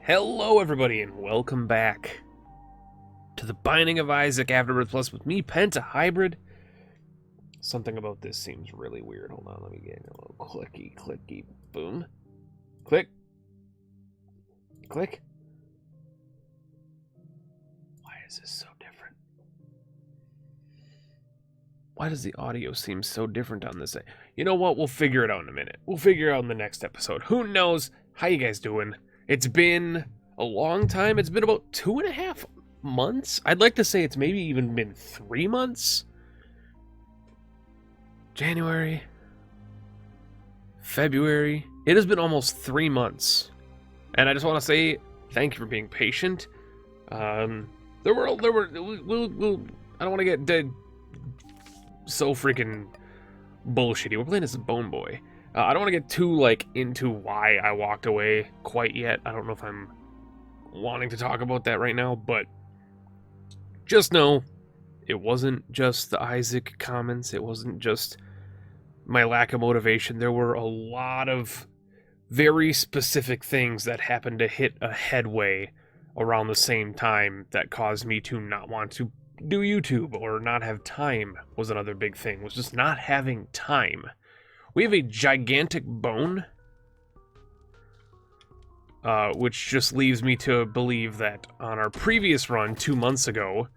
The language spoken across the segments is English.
Hello everybody and welcome back to the Binding of Isaac Afterbirth Plus with me, Penta Hybrid. Something about this seems really weird. Hold on, let me get a little clicky, boom. Click. Click. Why is this so different? Why does the audio seem so different on this? You know what? We'll figure it out in a minute. We'll figure it out in the next episode. Who knows? How you guys doing? It's been a long time. It's been about 2.5 months. I'd like to say it's maybe even been 3 months. January, February. It has been almost 3 months. And I just want to say thank you for being patient. I don't want to get dead so freaking bullshitty. We're playing as a Bone Boy. I don't want to get too, into why I walked away quite yet. I don't know if I'm wanting to talk about that right now, but just know it wasn't just the Isaac comments. It wasn't just my lack of motivation. There were a lot of very specific things that happened to hit a headway around the same time that caused me to not want to do YouTube, or not have time was another big thing, was just not having time. We have a gigantic bone, which just leaves me to believe that on our previous run 2 months ago,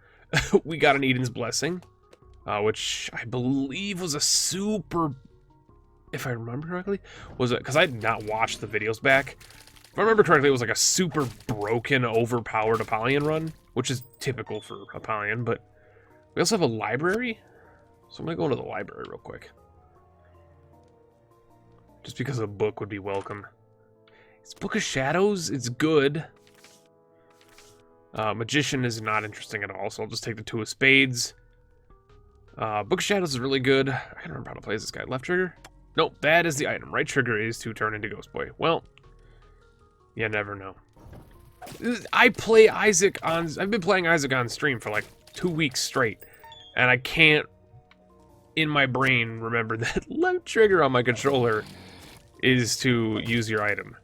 we got an Eden's Blessing, which I believe was a super, if I remember correctly, was it, because I did not watch the videos back. If I remember correctly, it was like a super broken, overpowered Apollyon run, which is typical for Apollyon, but we also have a library, so I'm going to go into the library real quick. Just because a book would be welcome. It's Book of Shadows. It's good. Magician is not interesting at all, so I'll just take the Two of Spades. Book of Shadows is really good. I can't remember how to play as this guy. Left trigger? Nope, that is the item. Right trigger is to turn into Ghost Boy. Well, you never know. I've been playing Isaac on stream for like 2 weeks straight, and I can't, in my brain, remember that left trigger on my controller is to use your item.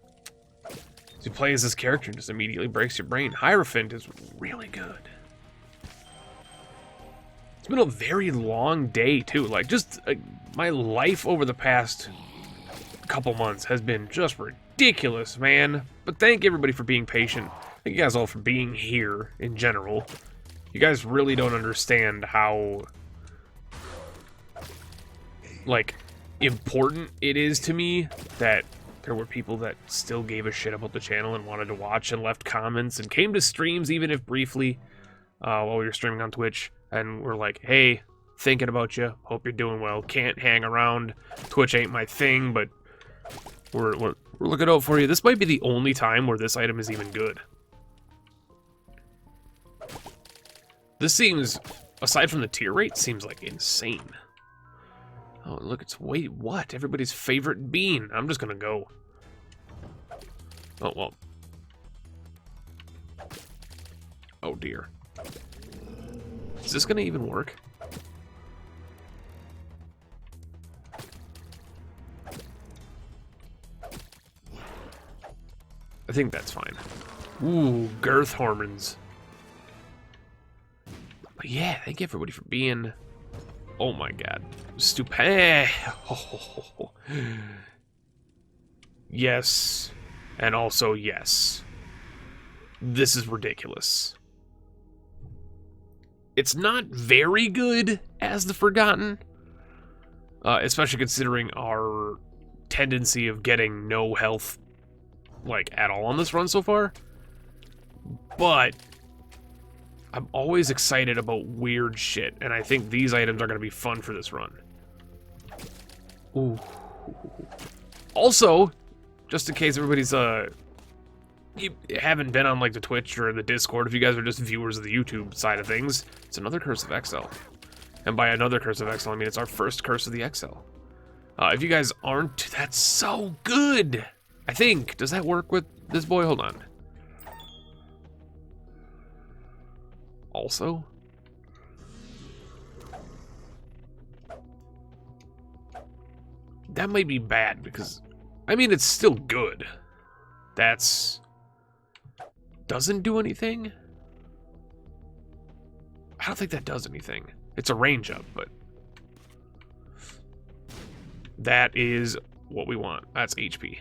To play as this character just immediately breaks your brain. Hierophant is really good. It's been a very long day too. My life over the past couple months has been just ridiculous, man. But thank everybody for being patient. Thank you guys all for being here in general. You guys really don't understand how important it is to me that there were people that still gave a shit about the channel and wanted to watch and left comments and came to streams, even if briefly, while we were streaming on Twitch, and were like, hey, thinking about you, hope you're doing well, can't hang around, Twitch ain't my thing, but we're looking out for you. This might be the only time where this item is even good. This seems, aside from the tier rate, seems like insane. Oh, look, it's, wait, what? Everybody's favorite bean. I'm just gonna go. Oh, well. Oh, dear. Is this gonna even work? I think that's fine. Ooh, girth hormones. But yeah, thank you everybody for being... Oh my god. Stupid. Oh. Yes. And also yes. This is ridiculous. It's not very good as the Forgotten. Especially considering our tendency of getting no health, at all on this run so far. But I'm always excited about weird shit, and I think these items are going to be fun for this run. Ooh. Also, just in case everybody's, you haven't been on, the Twitch or the Discord, if you guys are just viewers of the YouTube side of things, it's another Curse of XL. And by another Curse of XL, I mean it's our first Curse of the XL. If you guys aren't, that's so good! I think. Does that work with this boy? Hold on. Also, that might be bad because, I mean, it's still good. That's doesn't do anything? I don't think that does anything. It's a range up, but that is what we want. That's HP.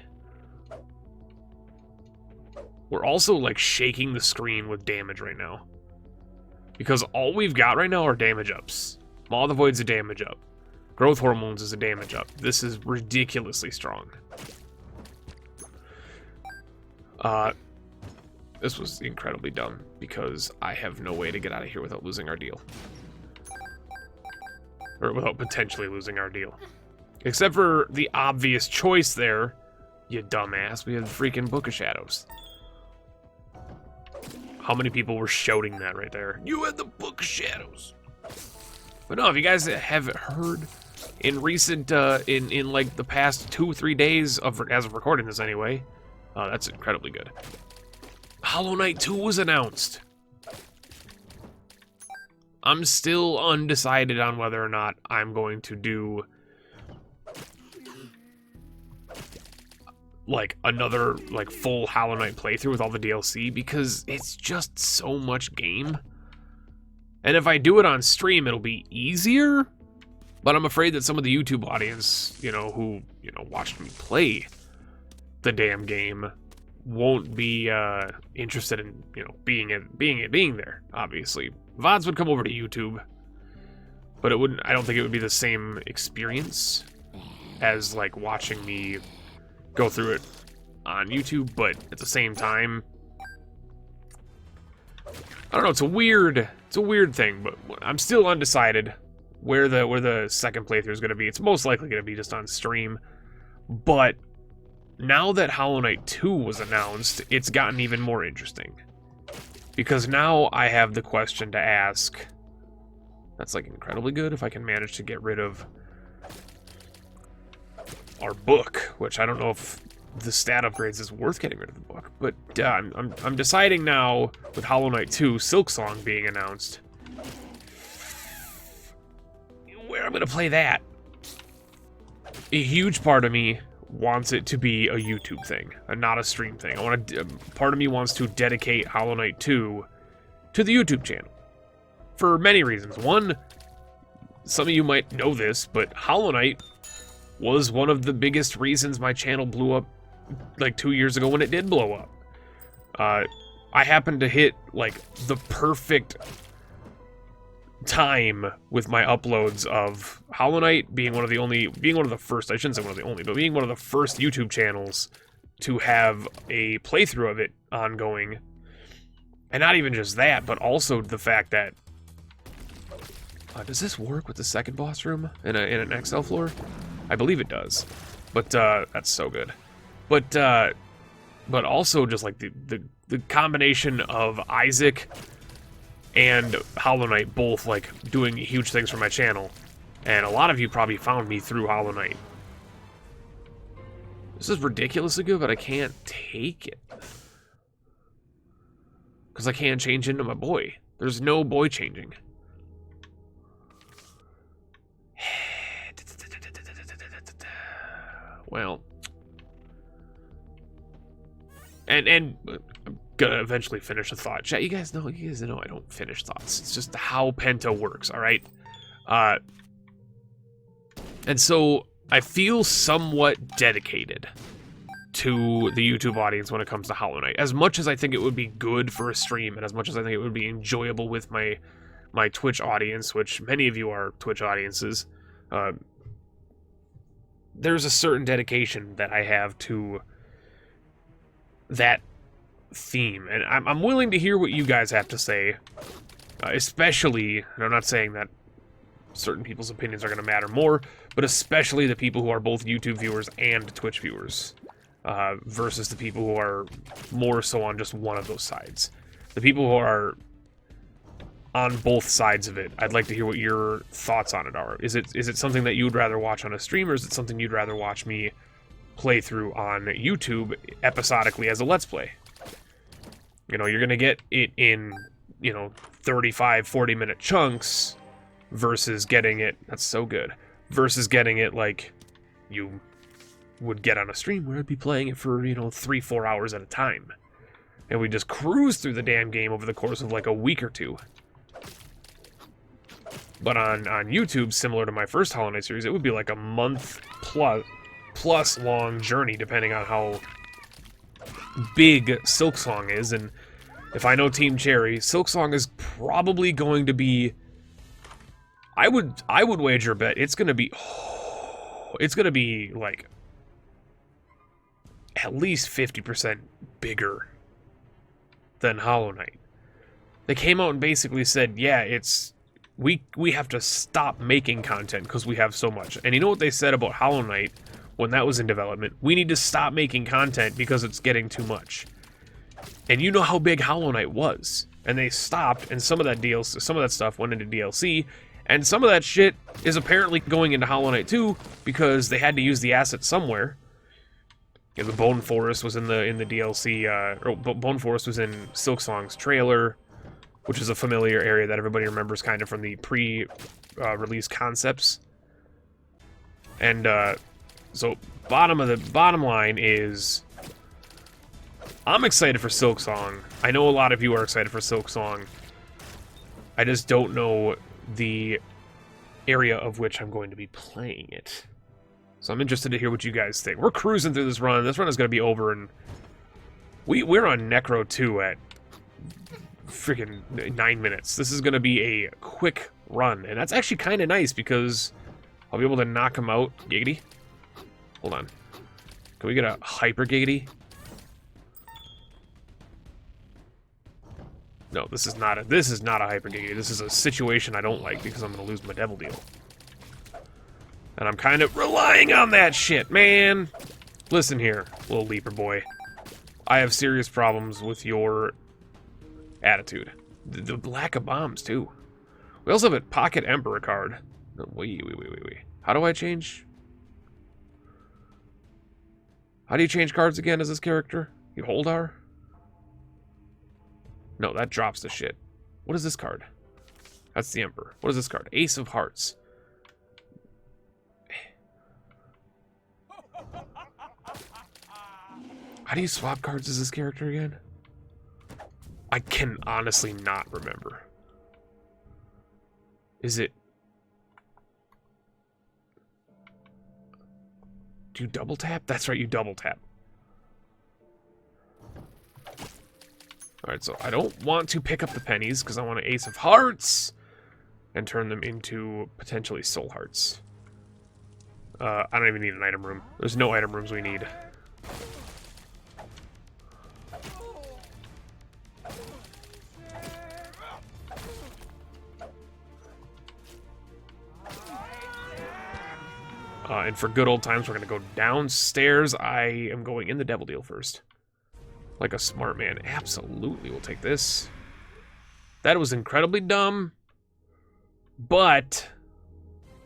We're also like shaking the screen with damage right now, because all we've got right now are damage ups. Maw of the Void's a damage up. Growth Hormones is a damage up. This is ridiculously strong. This was incredibly dumb, because I have no way to get out of here without losing our deal. Or without potentially losing our deal. Except for the obvious choice there, you dumbass. We have the freaking Book of Shadows. How many people were shouting that right there? You had the Book of Shadows. But no, if you guys haven't heard, in recent, in like the past 2-3 days as of recording this anyway, that's incredibly good. Hollow Knight 2 was announced. I'm still undecided on whether or not I'm going to do like another like full Hollow Knight playthrough with all the DLC, because it's just so much game. And if I do it on stream, it'll be easier, but I'm afraid that some of the YouTube audience, who, watched me play the damn game won't be interested in, being there, obviously. VODs would come over to YouTube, but I don't think it would be the same experience as like watching me go through it on YouTube, but at the same time, I don't know, it's a weird thing, but I'm still undecided where the second playthrough is going to be. It's most likely going to be just on stream, but now that Hollow Knight 2 was announced, it's gotten even more interesting. Because now I have the question to ask. That's like incredibly good if I can manage to get rid of our book, which I don't know if the stat upgrades is worth getting rid of the book. But I'm deciding now with Hollow Knight 2, Silksong being announced, where I'm going to play that. A huge part of me wants it to be a YouTube thing, and not a stream thing. Part of me wants to dedicate Hollow Knight 2 to the YouTube channel. For many reasons. One, some of you might know this, but Hollow Knight was one of the biggest reasons my channel blew up like 2 years ago when it did blow up. I happened to hit like the perfect time with my uploads of Hollow Knight being one of the first, I shouldn't say one of the only, but being one of the first YouTube channels to have a playthrough of it ongoing. And not even just that, but also the fact that does this work with the second boss room in an XL floor? I believe it does. But that's so good. But also just like the combination of Isaac and Hollow Knight both like doing huge things for my channel, and a lot of you probably found me through Hollow Knight. This is ridiculously good, but I can't take it because I can't change into my boy. There's no boy changing. Well, and I'm gonna eventually finish a thought. Chat, you guys know I don't finish thoughts. It's just how Penta works, all right? And so I feel somewhat dedicated to the YouTube audience when it comes to Hollow Knight. As much as I think it would be good for a stream, and as much as I think it would be enjoyable with my Twitch audience, which many of you are Twitch audiences, there's a certain dedication that I have to that theme, and I'm willing to hear what you guys have to say, especially, and I'm not saying that certain people's opinions are going to matter more, but especially the people who are both YouTube viewers and Twitch viewers, versus the people who are more so on just one of those sides. The people who are on both sides of it, I'd like to hear what your thoughts on it are. Is it something that you would rather watch on a stream, or is it something you'd rather watch me play through on YouTube episodically as a Let's Play? You know, you're going to get it in, 35, 40-minute chunks versus getting it, that's so good, versus getting it like you would get on a stream where I'd be playing it for, 3-4 hours at a time. and we just cruise through the damn game over the course of like a week or two. But on YouTube, similar to my first Hollow Knight series, it would be like a month plus long journey, depending on how big Silksong is. And if I know Team Cherry, Silksong is probably going to be, I would wager a bet it's gonna be like at least 50% bigger than Hollow Knight. They came out and basically said, yeah, it's we have to stop making content because we have so much. And you know what they said about Hollow Knight when that was in development? We need to stop making content because it's getting too much. And you know how big Hollow Knight was. And they stopped, and some of that stuff went into DLC, and some of that shit is apparently going into Hollow Knight 2 because they had to use the asset somewhere. You know, the Bone Forest was in the DLC, or Bone Forest was in Silksong's trailer, which is a familiar area that everybody remembers kind of from the pre-release concepts. And so bottom line is, I'm excited for Silksong. I know a lot of you are excited for Silksong. I just don't know the area of which I'm going to be playing it. So I'm interested to hear what you guys think. We're cruising through this run. This run is going to be over, and we're on Necro 2 at freaking 9 minutes. This is going to be a quick run, and that's actually kind of nice because I'll be able to knock him out. Giggity. Hold on. Can we get a hyper giggity? No, this is not a hyper giggity. This is a situation I don't like because I'm going to lose my devil deal. And I'm kind of relying on that shit, man. Listen here, little leaper boy. I have serious problems with your attitude. The lack of bombs, too. We also have a Pocket Emperor card. Wait. How do I change? How do you change cards again as this character? You hold R? No, that drops the shit. What is this card? That's the Emperor. What is this card? Ace of Hearts. How do you swap cards as this character again? I can honestly not remember. Is it... Do you double tap? That's right, you double tap. Alright, so I don't want to pick up the pennies because I want an Ace of Hearts and turn them into potentially Soul Hearts. I don't even need an item room. There's no item rooms we need. And for good old times, we're going to go downstairs. I am going in the devil deal first. Like a smart man. Absolutely, we'll take this. That was incredibly dumb, but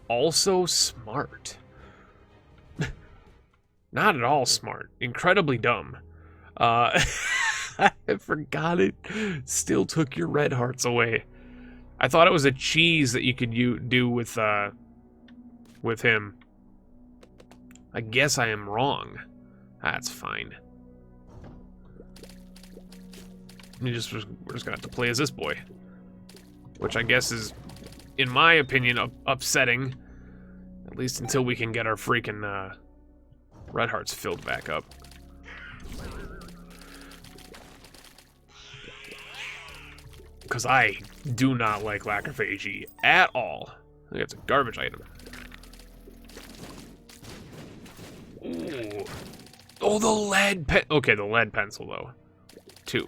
also smart. Not at all smart. Incredibly dumb. I forgot it. Still took your red hearts away. I thought it was a cheese that you could do with him. I guess I am wrong. That's fine. We're just gonna have to play as this boy, which I guess is, in my opinion, upsetting. At least until we can get our freaking red hearts filled back up. Because I do not like Lacrophagy at all. I think it's a garbage item. Ooh. Oh, the lead pen. Okay, the lead pencil, though. 2,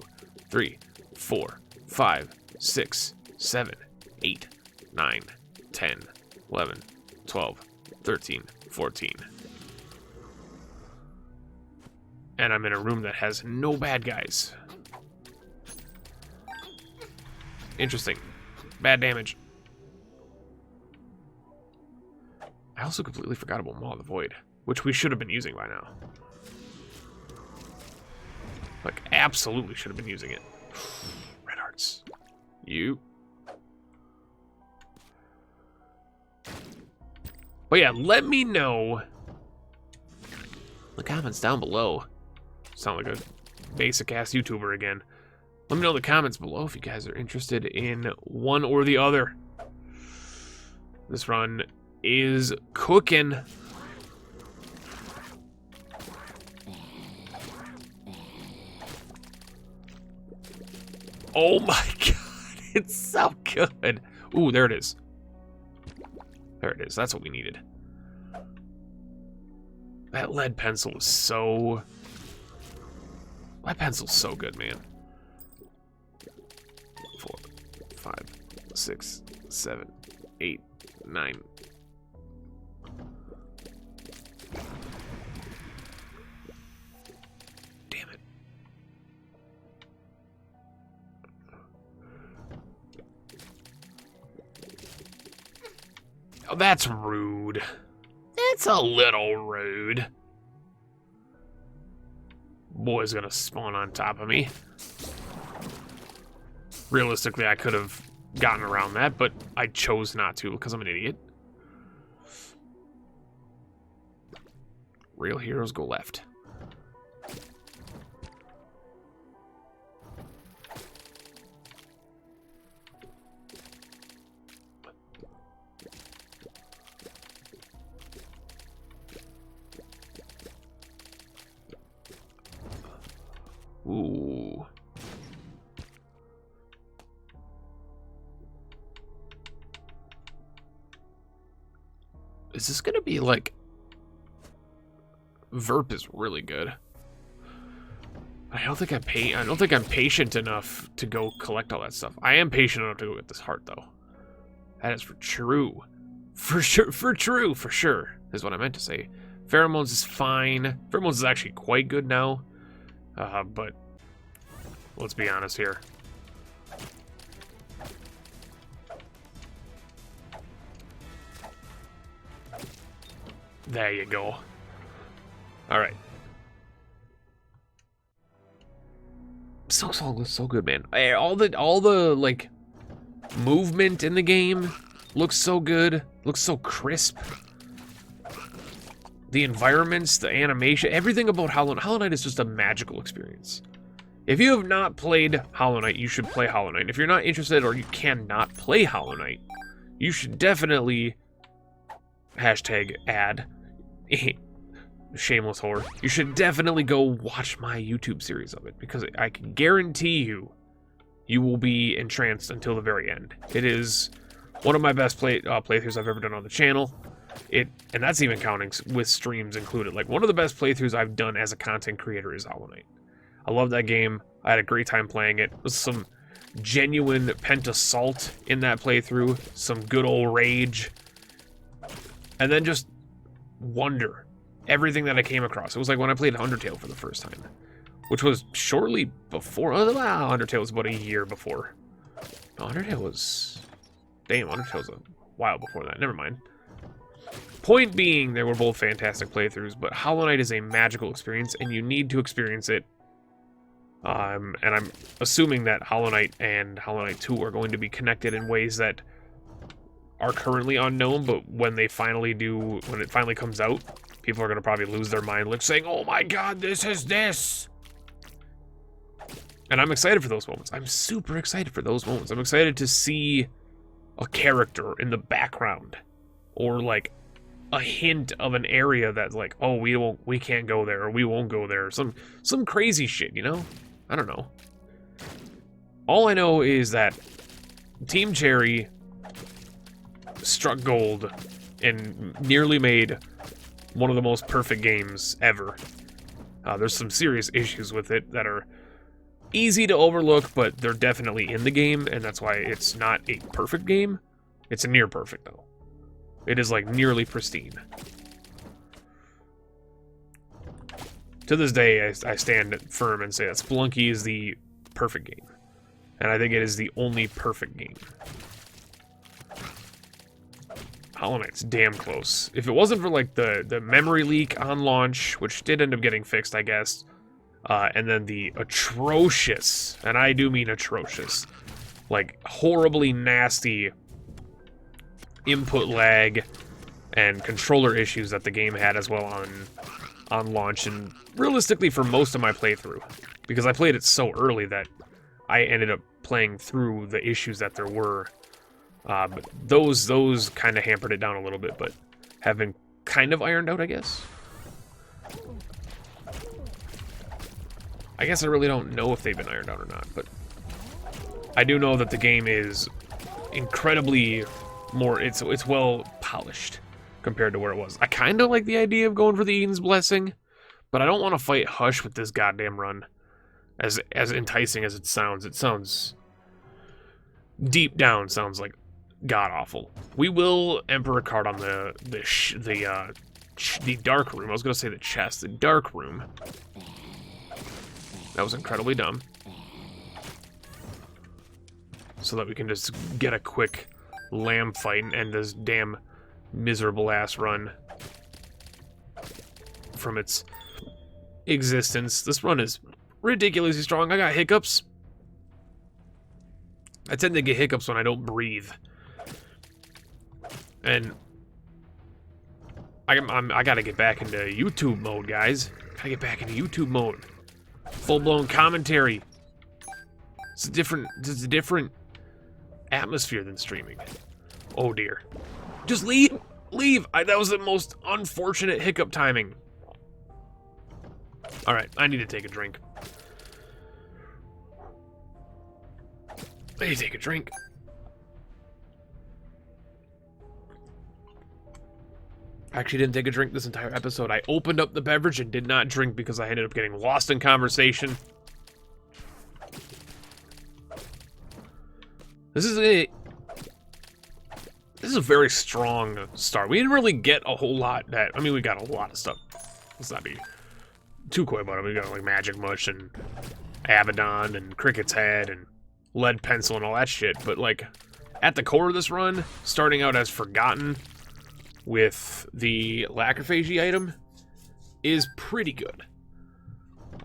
3, 4, 5, 6, 7, 8, 9, 10, 11, 12, 13, 14. And I'm in a room that has no bad guys. Interesting. Bad damage. I also completely forgot about Maw of the Void, which we should have been using by now. Like, absolutely should have been using it. Red hearts. You. But yeah, let me know. The comments down below. Sound like a basic-ass YouTuber again. Let me know in the comments below if you guys are interested in one or the other. This run is cooking. Oh my god, it's so good. Ooh, there it is. There it is, that's what we needed. That lead pencil is so... That pencil's so good, man. 4, 5, 6, 7, 8, 9. Damn it. Oh, that's rude. It's a little rude. Boy's gonna spawn on top of me. Realistically, I could have gotten around that, but I chose not to because I'm an idiot. Real heroes go left. Ooh. Is this gonna be like... Verp is really good. I don't think I'm patient enough to go collect all that stuff. I am patient enough to go get this heart though. That is for true. For sure, is what I meant to say. Pheromones is fine. Pheromones is actually quite good now. But let's be honest here. There you go. All right. So good, man. Hey, all the like movement in the game looks so good. Looks so crisp. The environments, the animation, everything about Hollow Knight is just a magical experience. If you have not played Hollow Knight, you should play Hollow Knight. If you're not interested or you cannot play Hollow Knight, you should definitely #ad shameless whore. You should definitely go watch my YouTube series of it because I can guarantee you will be entranced until the very end. It is one of my best playthroughs I've ever done on the channel. And that's even counting with streams included. Like, one of the best playthroughs I've done as a content creator is Hollow Knight. I love that game. I had a great time playing it. There's some genuine pentasalt in that playthrough, some good old rage, and then just wonder. Everything that I came across. It was like when I played Undertale for the first time, which was shortly before. Oh, wow, Undertale was about a year before. No, Undertale was... Damn, Undertale was a while before that. Never mind. Point being, they were both fantastic playthroughs, but Hollow Knight is a magical experience, and you need to experience it. And I'm assuming that Hollow Knight and Hollow Knight 2 are going to be connected in ways that are currently unknown, but when they finally do, when it finally comes out, people are going to probably lose their mind, like saying, oh my god, this is this! And I'm excited for those moments. I'm super excited for those moments. I'm excited to see a character in the background, or like a hint of an area that's like, oh, we can't go there, or we won't go there, some crazy shit, you know? I don't know. All I know is that Team Cherry struck gold and nearly made one of the most perfect games ever. There's some serious issues with it that are easy to overlook, but they're definitely in the game, and that's why it's not a perfect game. It's a near perfect, though. It is, like, nearly pristine. To this day, I stand firm and say that Spelunky is the perfect game. And I think it is the only perfect game. Hollow Knight's damn close. If it wasn't for, like, the memory leak on launch, which did end up getting fixed, I guess, and then the atrocious, and I do mean atrocious, like, horribly nasty input lag and controller issues that the game had as well on launch, and realistically for most of my playthrough. because I played it so early that I ended up playing through the issues that there were. But those kind of hampered it down a little bit, but have been kind of ironed out, I guess. I guess I really don't know if they've been ironed out or not, but I do know that the game is incredibly more, it's well polished compared to where it was. I kind of like the idea of going for the Eden's Blessing, but I don't want to fight Hush with this goddamn run. As enticing as it sounds deep down sounds like god awful. We will Emperor card on the dark room. I was gonna say the chest, the dark room. That was incredibly dumb. So that we can just get a quick lamb fight and end this damn miserable ass run from its existence. This run is ridiculously strong. I got hiccups. I tend to get hiccups when I don't breathe. And I gotta get back into YouTube mode, guys. Gotta get back into YouTube mode. Full-blown commentary. It's a different atmosphere than streaming. Oh dear. Just leave! Leave! That was the most unfortunate hiccup timing. Alright, I need to take a drink. I need to take a drink. I actually didn't take a drink this entire episode. I opened up the beverage and did not drink because I ended up getting lost in conversation. This is a very strong start. We didn't really get a whole lot that, I mean, we got a lot of stuff. Let's not be too coy about it. We got like Magic Mush and Abaddon and Cricket's Head and Lead Pencil and all that shit. But like at the core of this run, starting out as Forgotten with the Lacrophagy item is pretty good.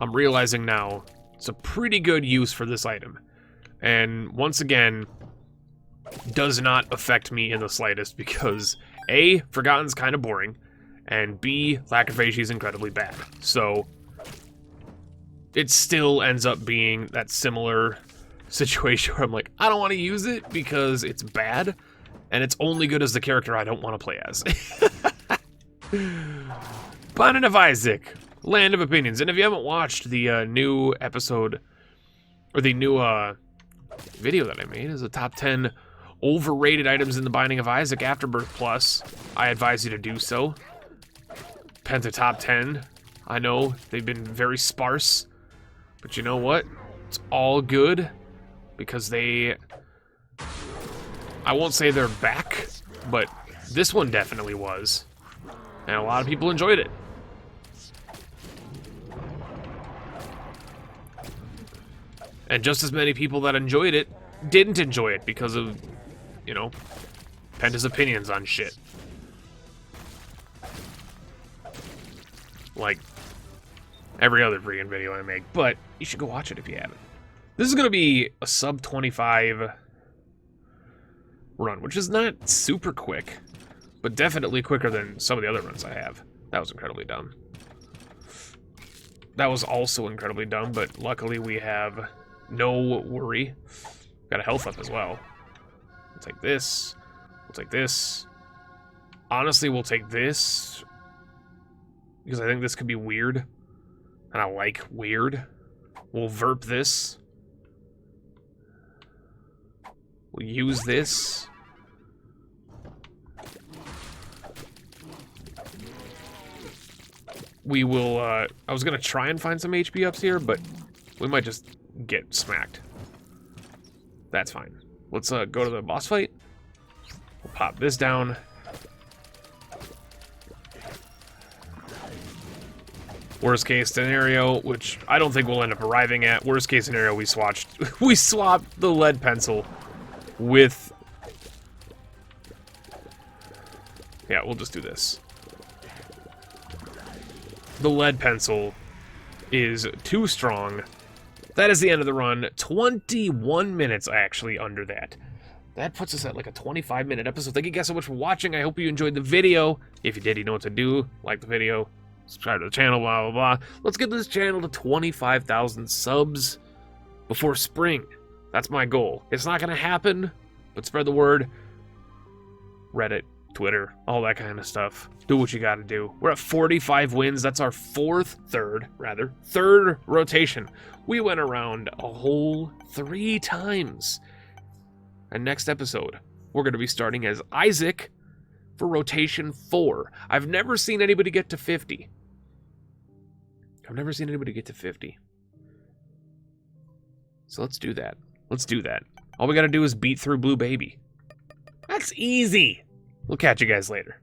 I'm realizing now it's a pretty good use for this item. And once again, does not affect me in the slightest because A, Forgotten's kind of boring, and B, Lacrophagy is incredibly bad. So it still ends up being that similar situation where I'm like, I don't want to use it because it's bad, and it's only good as the character I don't want to play as. Planet of Isaac, Land of Opinions. And if you haven't watched the new episode, or the new video that I made, is a top 10 overrated items in the Binding of Isaac Afterbirth Plus, I advise you to do so. Penta top 10. I know they've been very sparse, but you know what? It's all good because they, I won't say they're back, but this one definitely was. And a lot of people enjoyed it. And just as many people that enjoyed it didn't enjoy it because of, you know, Penta's opinions on shit. Like every other freaking video I make, but you should go watch it if you haven't. This is going to be a sub 25 run, which is not super quick, but definitely quicker than some of the other runs I have. That was incredibly dumb. That was also incredibly dumb, but luckily we have no worry. Got a health up as well. We'll take this. We'll take this. Honestly, we'll take this because I think this could be weird, and I like weird. We'll verp this. We'll use this. We will, I was gonna try and find some HP ups here, but we might just get smacked. That's fine. Let's go to the boss fight. We'll pop this down. Worst case scenario, which I don't think we'll end up arriving at. Worst case scenario, we swapped the lead pencil with, yeah, we'll just do this. The lead pencil is too strong. That is the end of the run. 21 minutes actually under that. That puts us at like a 25-minute episode. Thank you guys so much for watching. I hope you enjoyed the video. If you did, you know what to do. Like the video, subscribe to the channel, blah, blah, blah. Let's get this channel to 25,000 subs before spring. That's my goal. It's not going to happen, but spread the word. Reddit, Twitter, all that kind of stuff. Do what you got to do. We're at 45 wins. That's our third rotation. We went around a whole 3 times. And next episode, we're going to be starting as Isaac for rotation 4. I've never seen anybody get to 50. So let's do that. All we got to do is beat through Blue Baby. That's easy. We'll catch you guys later.